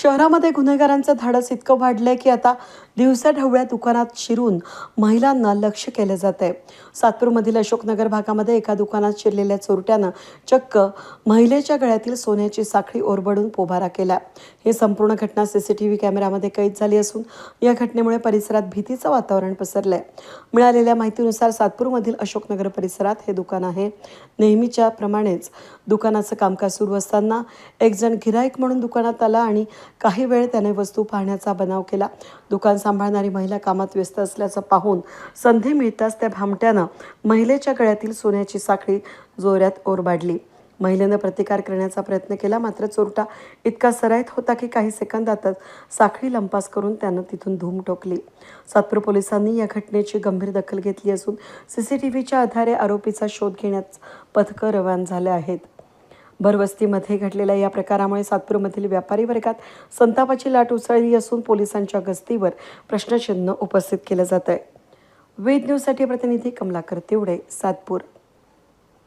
शहरामध्ये गुन्हेगारांचं धाडस इतकं वाढलंय की आता दिवसाढवळ्या दुकानात शिरून महिलांना लक्ष केलं जात आहे. सातपूरमधील अशोकनगर भागामध्ये एका दुकानात शिरलेल्या चोरट्यानं चक्क महिलेच्या गळ्यातील सोन्याची साखळी ओरबडून पोबारा केला. ही संपूर्ण घटना सीसीटीव्ही कॅमेऱ्यामध्ये कैद झाली असून या घटनेमुळे परिसरात भीतीचं वातावरण पसरलंय. मिळालेल्या माहितीनुसार सातपूरमधील अशोकनगर परिसरात हे दुकान आहे. नेहमीच्या प्रमाणेच दुकानाचं कामकाज सुरू असताना एक जण गिराईक म्हणून दुकानात आला आणि काही वेळ त्याने वस्तू पाहण्याचा बनाव केला. दुकान सांभाळणारी महिला कामात व्यस्त असल्याचं पाहून संधी मिळताच त्या भामट्यानं महिलेच्या गळ्यातील सोन्याची साखळी जोरात ओरबाडली. महिलेनं प्रतिकार करण्याचा प्रयत्न केला, मात्र चोरटा इतका सराईत होता की काही सेकंदातच साखळी लंपास करून त्यानं तिथून धूम ठोकली. सातपूर पोलिसांनी या घटनेची गंभीर दखल घेतली असून सीसीटीव्हीच्या आधारे आरोपीचा शोध घेण्यास पथकं रवाना झाले आहेत. भरवस्तीमध्ये घडलेल्या या प्रकारामुळे सातपूरमधील व्यापारी वर्गात संतापाची लाट उसळली असून पोलिसांच्या गस्तीवर प्रश्नचिन्ह उपस्थित केलं जात आहे. वेद न्यूजसाठी प्रतिनिधी कमलाकर तिवडे, सातपूर.